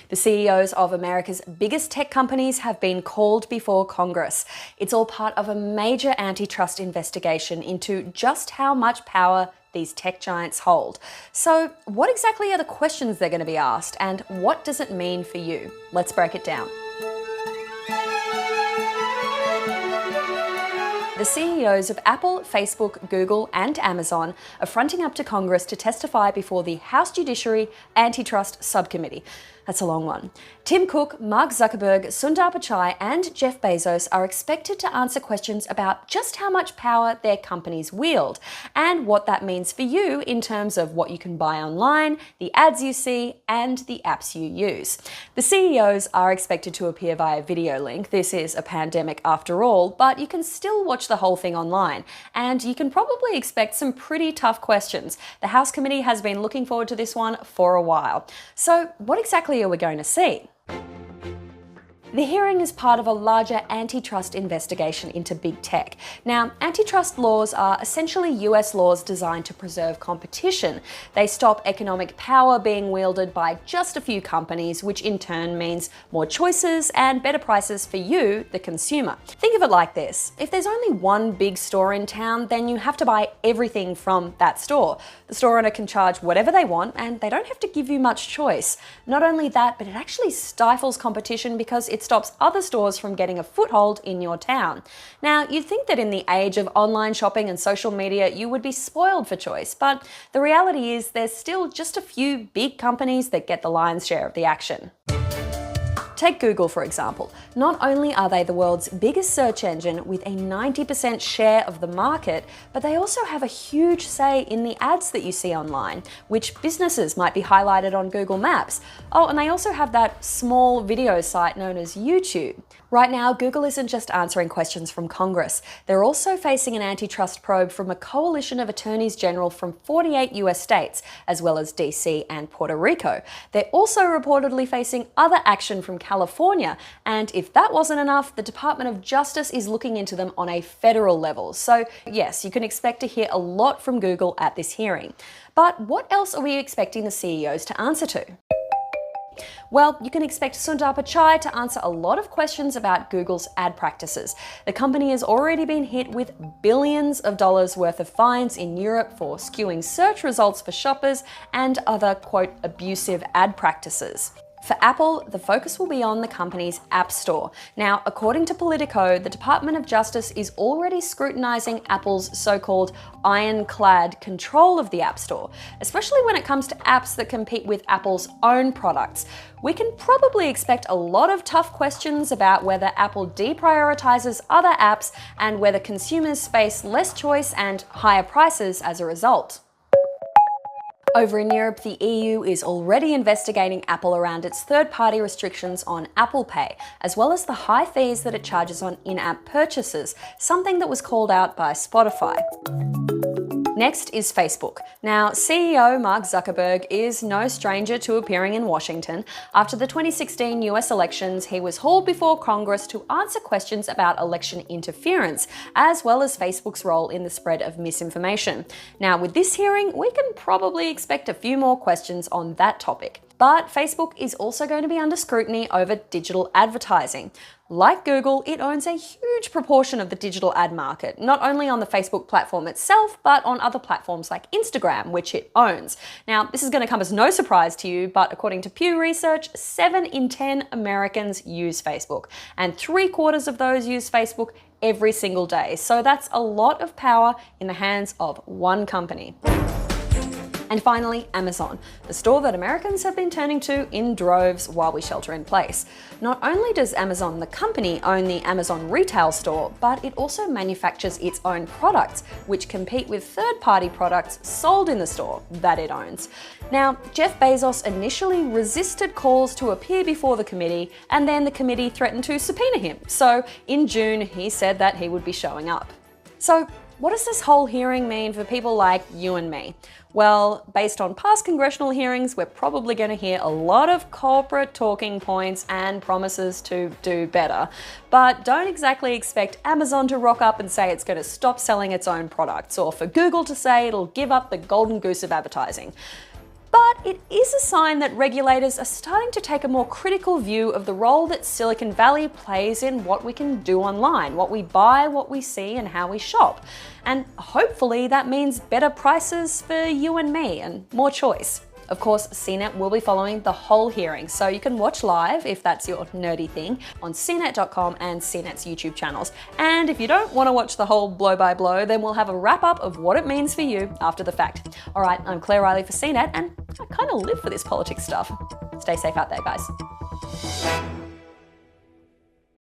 The CEOs of America's biggest tech companies have been called before Congress. It's all part of a major antitrust investigation into just how much power these tech giants hold. So, what exactly are the questions they're going to be asked, and what does it mean for you? Let's break it down. The CEOs of Apple, Facebook, Google, and Amazon are fronting up to Congress to testify before the House Judiciary Antitrust Subcommittee. That's a long one. Tim Cook, Mark Zuckerberg, Sundar Pichai, and Jeff Bezos are expected to answer questions about just how much power their companies wield and what that means for you in terms of what you can buy online, the ads you see, and the apps you use. The CEOs are expected to appear via video link. This is a pandemic after all, but you can still watch the whole thing online, and you can probably expect some pretty tough questions. The House Committee has been looking forward to this one for a while. So, what exactly are we going to see? The hearing is part of a larger antitrust investigation into big tech. Now, antitrust laws are essentially US laws designed to preserve competition. They stop economic power being wielded by just a few companies, which in turn means more choices and better prices for you, the consumer. Think of it like this. If there's only one big store in town, then you have to buy everything from that store. The store owner can charge whatever they want, and they don't have to give you much choice. Not only that, but it actually stifles competition because it stops other stores from getting a foothold in your town. Now, you'd think that in the age of online shopping and social media, you would be spoiled for choice, but the reality is there's still just a few big companies that get the lion's share of the action. Take Google, for example. Not only are they the world's biggest search engine with a 90% share of the market, but they also have a huge say in the ads that you see online, which businesses might be highlighted on Google Maps. Oh, and they also have that small video site known as YouTube. Right now, Google isn't just answering questions from Congress. They're also facing an antitrust probe from a coalition of attorneys general from 48 US states, as well as DC and Puerto Rico. They're also reportedly facing other action from California, and if that wasn't enough, the Department of Justice is looking into them on a federal level. So yes, you can expect to hear a lot from Google at this hearing. But what else are we expecting the CEOs to answer to? Well, you can expect Sundar Pichai to answer a lot of questions about Google's ad practices. The company has already been hit with billions of dollars worth of fines in Europe for skewing search results for shoppers and other, quote, abusive ad practices. For Apple, the focus will be on the company's App Store. Now, according to Politico, the Department of Justice is already scrutinizing Apple's so-called ironclad control of the App Store, especially when it comes to apps that compete with Apple's own products. We can probably expect a lot of tough questions about whether Apple deprioritizes other apps and whether consumers face less choice and higher prices as a result. Over in Europe, the EU is already investigating Apple around its third-party restrictions on Apple Pay, as well as the high fees that it charges on in-app purchases, something that was called out by Spotify. Next is Facebook. Now, CEO Mark Zuckerberg is no stranger to appearing in Washington. After the 2016 US elections, he was hauled before Congress to answer questions about election interference, as well as Facebook's role in the spread of misinformation. Now, with this hearing, we can probably expect a few more questions on that topic. But Facebook is also going to be under scrutiny over digital advertising. Like Google, it owns a huge proportion of the digital ad market, not only on the Facebook platform itself, but on other platforms like Instagram, which it owns. Now, this is going to come as no surprise to you, but according to Pew Research, 7 in 10 Americans use Facebook, and 3/4 of those use Facebook every single day. So that's a lot of power in the hands of one company. And finally, Amazon, the store that Americans have been turning to in droves while we shelter in place. Not only does Amazon, the company, own the Amazon retail store, but it also manufactures its own products, which compete with third-party products sold in the store that it owns. Now, Jeff Bezos initially resisted calls to appear before the committee, and then the committee threatened to subpoena him. So in June, he said that he would be showing up. So what does this whole hearing mean for people like you and me? Well, based on past congressional hearings, we're probably going to hear a lot of corporate talking points and promises to do better. But don't exactly expect Amazon to rock up and say it's going to stop selling its own products, or for Google to say it'll give up the golden goose of advertising. But it is a sign that regulators are starting to take a more critical view of the role that Silicon Valley plays in what we can do online, what we buy, what we see, and how we shop. And hopefully that means better prices for you and me and more choice. Of course, CNET will be following the whole hearing, so you can watch live, if that's your nerdy thing, on cnet.com and CNET's YouTube channels. And if you don't want to watch the whole blow by blow, then we'll have a wrap up of what it means for you after the fact. All right, I'm Claire Riley for CNET, and I kind of live for this politics stuff. Stay safe out there, guys.